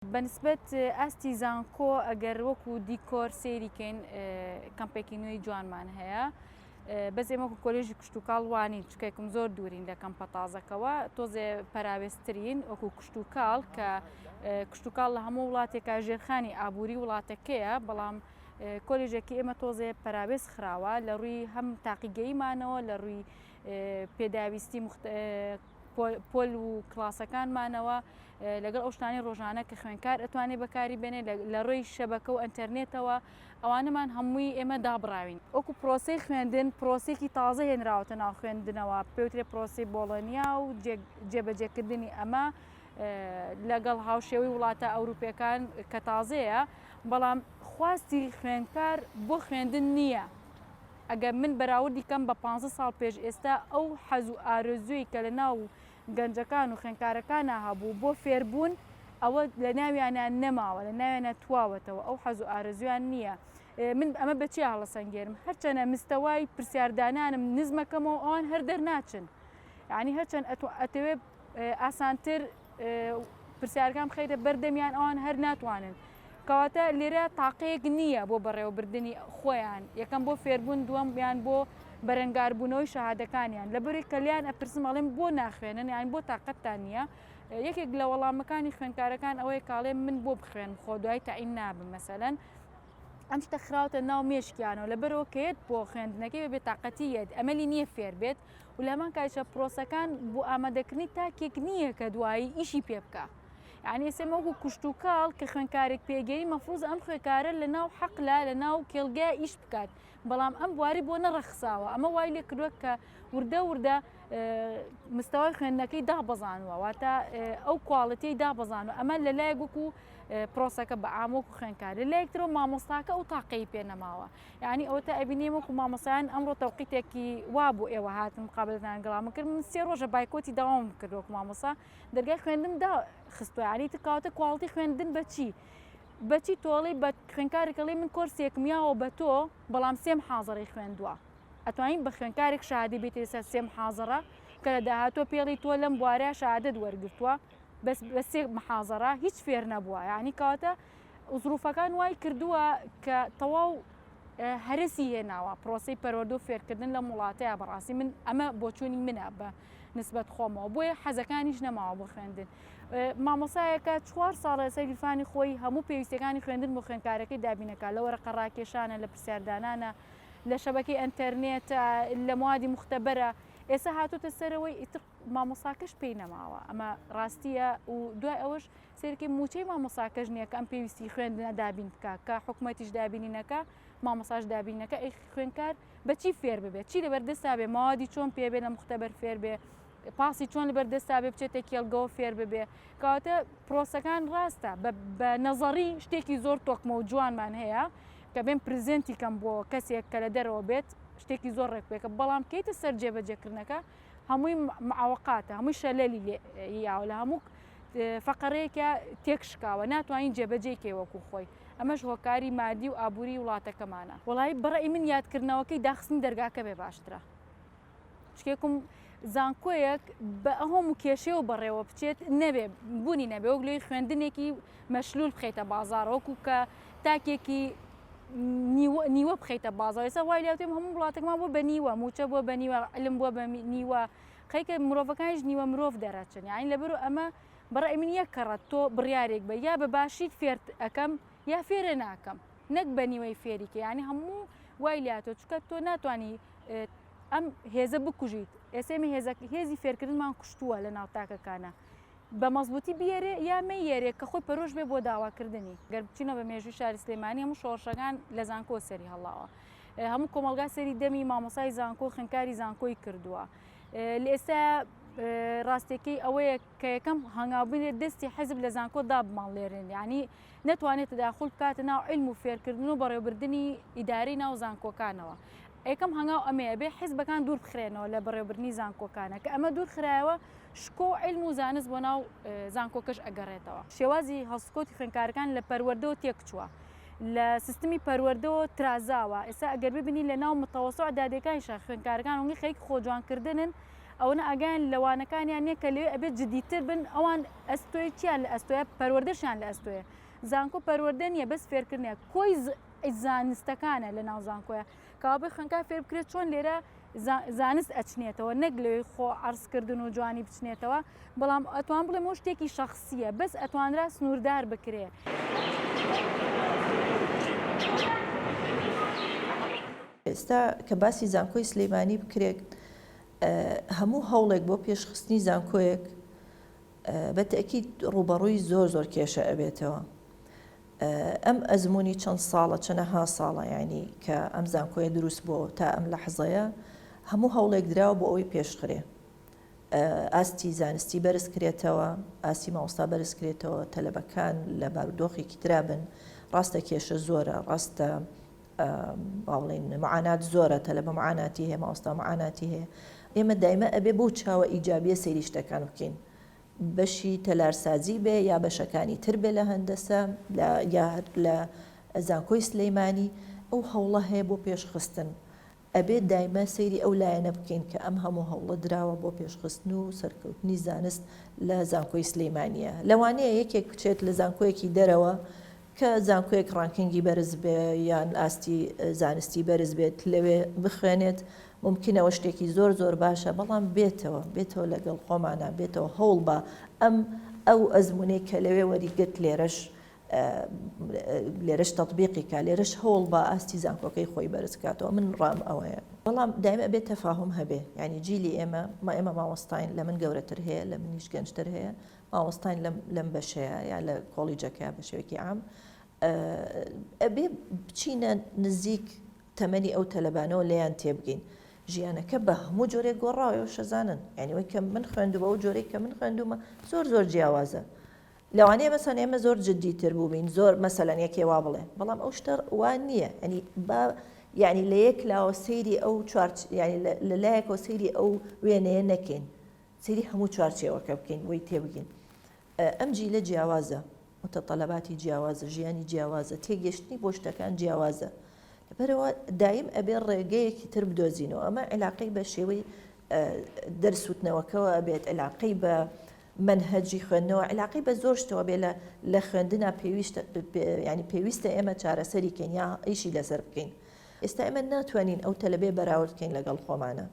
بەنسبەت ئاستی زانکۆ ئەگەر وەکو دیکۆر سێریکەین کەمپێکی نوێی جوانمان هەیە بەس ئێمە کۆلێژی کشتتوکاڵ وانین چکێکم زۆر دوورین لە کەمپە تازەکەەوە تۆزێ پەراوێستترین وەکو کشتتوکاڵ کە کشتتوکاڵ لە هەموو وڵاتێکا ژێرخانی ئابووری وڵاتەکەیە بەڵام کۆلێژێکی ئێمە تۆزێ پەراوێست خراوە لە ڕووی هەم تاقیگەیمانەوە لە ڕووی پێداویستی پۆل و کلاسەکانمانەوە لەگەڵ ئەو شتانی ڕۆژانە کە خوێنکار ئەتوانێت بەکاری بێنێ لە ڕۆی شەبەکە و ئەتەرنێتەوە ئەوانەمان هەمووی ئێمە دابراوین. وەکو پرۆسی خوێندن پرۆسێکی تازە هێنراوەتە ناو خوێندنەوە پێوترێ پرۆسی بۆڵۆنیا و جێبەجێکردنی ئەمە لەگەڵ هاوشێوەی وڵاتە ئەوروپیەکان کە تازەیە بەڵام خواستی خوێندکار بۆ خوێندن نییە. ئەگەر من بەراوردی کەم بە 15 ساڵ پێش ئێستا ئەو حەز و ئارەزووی کە لە ناو گەنجەکان و خوێندکارەکانە هەبوو بۆ فێربوون ئەوە لە ناویانە نەماوە لە ناوێنە تواوەتەوە ئەو حەز و ئارەزویان نییە. من ئەمە بەچی هەڵەسەنگێرم هەرچەنە مستەوای پرسیاردانانم نزمەکەمەوە ئەوان هەر دەرناچن یعنی هەرچەند ئەتەوێ ئاسانتر پرسیارەکان بخەیتە بەردەمیان ئەوان هەر ناتوانن کەواتە لێرە تاقەیەک نییە بۆ بەڕێوەبردننی خۆیان یەکەم بۆ فێربوون دووەمیان بۆ بەرەنگاربوونەوەی شەهادەکانیان لەبەری کەلیان ئەپرسم ئەڵێم بۆ ناخوێنن یان بۆ تااقەتتان نییە یەکێک لە وەڵامەکانی خوێندکارەکان ئەوەیە کاڵێ من بۆ بخوێن خۆ دوای تاعین نابم مەسەلەن ئەم شتە خراوتە ناو مێشکیانەوە لەبەرەوە کێت بۆ خوێندنەکەی بێت تااقەتیەت ئەمەلی نییە فێر بێت و لەمان کاچە پرۆسەکان بۆ ئامادەکردنی تاکێک نییە کە دوایی ئیشی پێ بکە. یعنی ئێسێمە وەکو کشتتوکاڵ کە خوێندکارێک پێگەری مەفروض ئەم خوێکارە لە ناو حەقلا لە ناو کێڵگای ئیش بکات بەڵام ئەم بواری بۆ نەڕەخساوە ئەمە وای لێ کردووە کە وردە مستەوای خوێندنەکەی دابەزانوە واتە ئەو کواڵەتی دابەزانوە ئەمە لە لایەک وەکو پرۆسەکە بە ئامۆک و خوێندکار لە لایەکترەوە مامۆستاکە ئەو تاقەی پێنەماوە یعنی ئەوتە ئەبینێ وەکو مامۆسایان ئەمڕۆ تەوقیتێکی وا بوو ئێوە هاتن مقابلتان گەڵامە کرد من 3 ڕۆژە بایکۆتی داوام کرد وەکو مامۆسا دەرگای خوێندندا خستووە یعنی تکاوتە کواڵتی خوێندن بەچی تۆڵی بە خوێندکارێکەڵی من کۆرسێکم یاوە بە تۆ بەڵام سێم حازەڕی خوێندووە ئەتوانین بە خوێندکارێک شادی بێت ێستا سێم حازەڕە کە لە داهاتوە پێڵی تۆ لەم بوارەیە شادت وەرگرتووە بە سێ محازەڕە هیچ فێر نەبووە یعنی کاتە زروفەکان وای کردووە کە تەواو هەرسی هێناوە پرۆسی پەروەردە و فێرکردن لە وڵاتەیە بەڕاستی من ئەمە بۆچوونی منە بە نسبەت خۆمەوە بۆیە حەزەکانیش نەماوە بۆ خوێندن. مامۆسایەکە 4 ساڵە سەریفانی خۆی هەموو پێویستەکانی خوێندن بۆ خوێندکارەکەی دابینەکە لە وەرەقە ڕاکێشانە لە پرسیاردانانە لە شەبەکەی ئەنتەرنێت لە موادی مختبەرە ئێستا هاتوتە سەرەوەی ئیتر مامۆساکەش پێی نەماوە ئەمە ڕاستیە و دوای ئەوەش سێرکی موچەی مامۆساکەش نییە کە ئەم پێویستی خوێندنە دابین بکە کە حکوومەتیش دابینینەکە مامۆساش دابینەکە ئەی خوێندکار بەچی فێر ببێت چی لەبەردەستا بێ ماوادی چۆن پێبێ لە مختبەر فێر بێ پاسی چۆن لەبەردەستا بێ بچێتە کێڵگەوە فێر ببێ کەواتە پرۆسەکان ڕاستە بە نەزەڕی شتێکی زۆر تۆکمە و جوانمان هەیە کە بێن پرزنتی کەم بۆ کەسێک کە لە دەرەوە بێت شتێکی زۆر ڕێکپێکە بەڵام کەیتە سەر جێبەجێکردنەکە هەمووی معاوقاتە هەمووی شەلەلی یاوە لە هەموو فەقەرەیەکە تێکشکاوە ناتوانین جێبەجێکێ وەکو خۆی ئەمەش هۆکاری مادی و ئابووری وڵاتەکەمانە وڵی بەڕێی من یادکردنەوەکەی داخستنی دەرگاکە بێ باشترە شتێکم زانکۆیەک بە هەموو کێشەوە بەڕێوە بچێت نەبێ بوونی نەبێ وەک لێی خوێندنێکی مەشلول بخەیتە بازارۆکو کە تاکێکی نیوە بخەیتە بازار ێستا وای لێوتێم هەموو وڵاتێکمان بۆ بە نیوە موچە بۆ بە نیوە علم بۆ بە نیوە خەیکە مرۆڤەکانیش نیوە مرۆڤ دەرەچن یعنی لەبەر ئەمە بەڕێی من یەک کەڕەت تۆ بڕیارێک بە یا بە باشیت فێر ئەەکەم یا فێرە ناکەم نەک بە نیوەی فێریکە یعنی هەموو وای لاتۆ چکە تۆ ناتوانانی ئەم هێزە بکوژیت ئێسێمی هێزی فێرکردنمان کوشتووە لە ناو تاکەکانە بە مەزبوطی بێرێ یا مەیێرێک کە خۆی پەرۆژ بێ بۆ داواکردنی گەر بچینە بە مێژووی شاری سلێمانی هەموو شۆڕشەکان لە زانکۆ سەری هەڵاوە هەموو کۆمەلگا سەری دەمی مامۆسای زانکۆ خوێندکاری زانکۆی کردووە لە ئێستا ڕاستێکی ئەوەیە کە یەکەم هەنگاوبنێت دەستی حەزب لە زانکۆ دابمان لێرن یعنی نەتوانێت تداخل بکاتە ناو علم و فێرکردن و بەڕێوەبردننی ئیداری ناو زانکۆکانەوە یەکەم هەنگاو ئەمەیە بێ حیزبەکان دوور بخرێنەوە لە بەڕێوەبردننی زانکۆکانە کە ئەمە دوور خرایەوە شکۆ علم و زانست بۆ ناو زانکۆکەش ئەگەڕێتەوە شێوازی هەڵسکۆتی خوێندکارەکان لە پەروەردەوە تێکچووە لە سیستمی پەروەردەوە ترازاوە ئێستا ئەگەر ببینی لە ناو متەوەسع دادەکانی خوێندکارەکان وڵی خەیک خۆجوانکردنن ئەوە ئەگەیان لەوانەکانیان نییە کە لێ ئەبێت جدیتر بن ئەوان ئەستۆی چیان لە ئەستۆیە پەروەردەشیان لە ئەستۆیە زانکۆ پەروەردە نیە بەس فێرکردنیە کۆی زانستەکانە لە ناو زانکۆیە کابێ خەنکە فێر بکرێت چۆن لێرە زانست ئەچنێتەوە نەک لەوێ خۆ عرضکردن و جوانی بچنێتەوە بەڵام ئەتوان بڵێم ئەو شتێکی شخصیە بەس ئەتوانرا سنووردار بکرێ. ئێستا کە باسی زانکۆی سلەیمانی بکرێت هەموو هەوڵێک بۆ پێشخستنی زانکۆیەک بە تەکید ڕوبەڕووی زۆر کێشە ئەبێتەوە. ئەم ئەزمموی چەند ساڵە چەنەها ساڵە ینی کە ئەم زانکۆیە دروست بۆ تا ئەم لە حەزەیە هەموو هەوڵێک دراوە بۆ ئەوەی پێشخرێ ئاستی زانستی بەرز کرێتەوە ئاسی مامۆستا بەرز کرێتەوە تەلەبەکان لە بارودۆخێکی ترابن ڕاستە کێشە زۆرە ڕاستە باڵێن معانات زۆرە تەلەبە معاناتی هەیە مامۆستا معاناتی هەیە ئێمە دایمە ئەبێ بۆ چاوە ئیجابیە سەیری شتەکان بکەین بەشی تەلارسازی بێ یا بەشەکانی تر بێ لە هەندەسە لە زانکۆی سلەیمانی ئەو هەوڵە هەیە بۆ پێشخستن ئەبێ دایمە سەیری ئەو لایەنە بکەین کە ئەم هەموو هەوڵە دراوە بۆ پێشخستن و سەرکەوتنی زانست لە زانکۆی سلەیمانیە لەوانەیە یەکێک بچێت لە زانکۆیەکی دەرەوە کە زانکۆیەک ڕانکینگی بەرز بێ یان ئاستی زانستی بەرز بێت لەوێ بخوێنێت ممکنەوە شتێکی زۆر باشە بەڵام بێتەوە لەگەڵ خۆمانە بێتەوە هەوڵ بە ئەو ئەزمونەی کە لەوێ وەریگرت لێرەش تەطبیقیکە لێرەش هەوڵ بە ئاستی زانکۆکەی خۆی بەرز کاتەوە من ڕام ئەوەیە بەڵام دایمە بێت تەفاهم هەبێ ینی جیلی ئێمە مامۆستاین لە من گەورەتر هەیە لە منیش گەنجتر هەیە مامۆستاین لەم بەشەیە یا لە کۆڵیجەکە بە شێوەیەکی عام ئەبێ بچینە نزیک تەمەنی ئەو تەلەبانەوە لێیان تێبگەین ژیانەکە بە هەموو جۆرێک گۆڕاوەوە شەزانن ینیەوەی کە من خوێندووە و جۆرەی کە من خوێندومە زۆر جیاوازە لەوانەیە مەسەن ئێمە زۆر جددیتر بووبین زۆر مەسەلەن یەکێ وا بڵێ بەڵام ئەو شتە وان نییە ئەنی یعنی لە یەک لاوە سەیری ئەو لە لایەکەوە سەیری ئەو وێنەیە نەکەین سەیری هەموو چوارچێوەکە بکەین بۆی تێبگەین ئەم جیلە جیاوازە متەطەلەباتی جیاوازە ژیانی جیاوازە تێگەشتنی بۆ شتەکان جیاوازە لەبەرەوە دایم ئەبێ ڕێگەیەکی تر بدۆزینەوە ئەمە علاقەی بە شێوەی دەرسوتنەوەکەوە ئەبێت علاقەی بە منهەجی خوێندنەوە علاقەی بە زۆر شتەوە بێ لە خوێندنا پێویستە ئێمە چارەسەری کەین یا ئیشی لەسەر بکەین ئێستا ئێمە ناتوانین ئەو تەلەبێ بەراورد بکەین لەگەڵ خۆمانە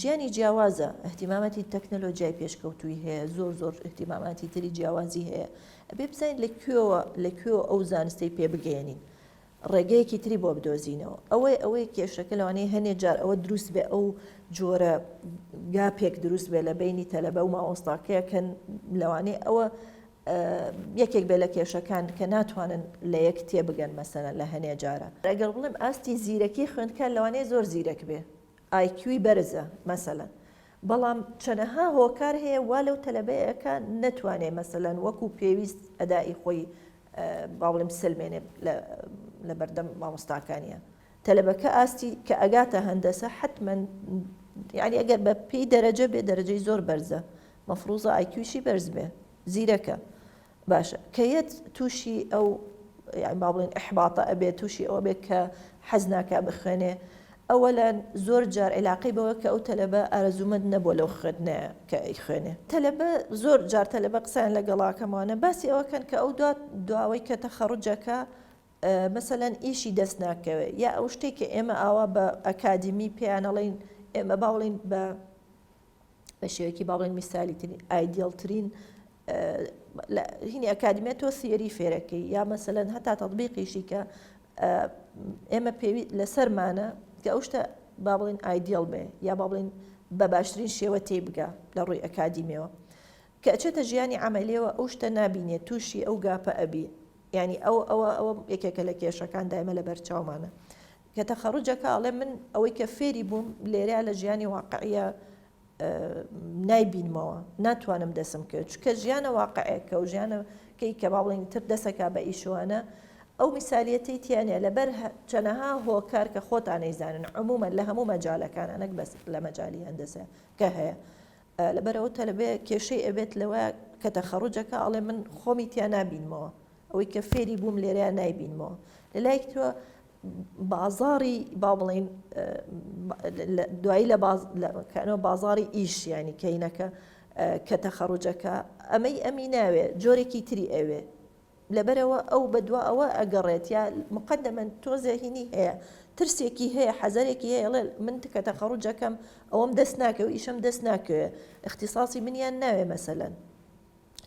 ژیانی جیاوازە احتیماماتی تەکنەلۆژیای پێشکەوتووی هەیە زۆر احتیماماتی تری جیاوازی هەیە ئەبێ بزانین لەکوێوە ئەو زانستەی پێ بگەێنین ڕێگەیەکی تری بۆ بدۆزینەوە ئەوەی کێشەکە لەوانەیە هەنێ جار ئەوە دروست بێ ئەو جۆرە گاپێک دروست بێ لە بینی تەلەبە و مامۆستاکەیە کە لەوانەیە ئەوە یەکێک بێ لە کێشەکان کە ناتوانن لە یەک تێبگەن مەسەنە لە هەنێ جارە ڕێگەڵ بڵێم ئاستی زیرەکی خوێندکە لەوانەیە زۆر زیرەک بێ ئایکیوی بەرزە مەسەلەن بەڵام چەنەها هۆکار هەیە وا لەو تەلەبەیەکە نەتوانێ مەسەلەن وەکو پێویست ئەدای خۆی باڵێم سلمێنێ لە بەردەم مامۆستاکانیە تەلەبەکە ئاستی کە ئەگاتە هەندەسە حتمما یعنی ئەگەر بە پێی دەرەجە بێ دەرەجەی زۆر بەرزە مەفروزە ئایکیوشی بەرز بێ زیرەکە باشە کەیەت تووشی ئەو با بڵێن ئەحباتە ئەبێ تووشی ئەوە بێت کە حەز ناکا بخوێنێ ئەوەلەن زۆر جار علاقی بەوە کە ئەو تەلەبە ئارەزومەند نەبووە لەو خوێندنەیە کە ئەیخوێنێ تەلەبە زۆر جار تەلەبە قسەیان لەگەڵاکەمانە باسی ئەوەکەن کە ئەو دواوەی کە تەخەڕوجەکە مەسەلەن ئیشی دەست ناکەوێت یا ئەو شتێک کە ئێمە ئاوا بە ئەکادمی پێیانەڵین ئێمە باوڵین بە شێوەیەکی باڵێن میسالی ترین ئایدیڵترین هینی ئەکادمیە تۆ سیێری فێرەکەی یا مەسەلەن هەتا تەطبیقیشی کە ئێمە پێوی لەسەرمانە کە ئەو شتە با بڵێن ئایدیڵ بێ یا با بڵێن بە باشترین شێوە تێبگا لە ڕووی ئەکادیمیەوە کە ئەچێتە ژیانی عملیەوە ئەو شتە نابینێت تووشی ئەو گاپە ئەبی ینی ئەوە یەکێکە لە کێشەکان دایمە لە بەرچاومانە کە تەخەڕوجەکە ئەڵێ من ئەوەی کە فێری بووم لێرە لە ژیانی واقعیە نایبینمەوە ناتوانم دەسم کرد چکە ژیانە واقعەکە و ژیانەکەی کە با بڵێن تر دەسەکە بە ئیشوانە ئەو میسالیەتی تیانە لەبەر چەنەها هۆکار کە خۆتان نەیزانن عمومەن لە هەموو مەجالەکانە نەک بەس لە مەجالی هەندەسە کە هەیە لەبەرەوە تەلەبێ کێشەی ئەبێت لەوە کە تەخەڕوجەکە ئەڵێ من خۆمی تیا نابینمەوە ئەوەی کە فێری بووم لێرەیە نایبینمەوە لەلایەک تۆ بازاری با بڵێن دوایی لە کەنەوە بازاری ئیش ینی کەینەکە کە تەخەڕوجەکە ئەمی ناوێ جۆرێکی تری ئەوێ لەبەرەوە ئەو بەدوا ئەوە ئەگەڕێت یا مقدمەن تۆزێهینی هەیە ترسێکی هەیە حەزارێکی هەیەڵێ من کە تەخەڕوجەکەم ئەوەم دەست ناکەوە ئیشم دەست ناکەوێ اختصاصی منیان ناوێ مەسەلەن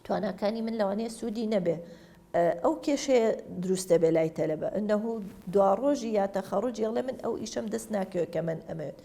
تواناکانی من لەوانەیە سوودی نەبێ ئەو کێشەیە دروستە بێ لای تەلەبە ئەنەه دوا ڕۆژی یا تەخەڕوجی ئەڵێ من ئەو ئیشم دەست ناکەوێت کە من ئەمەوێت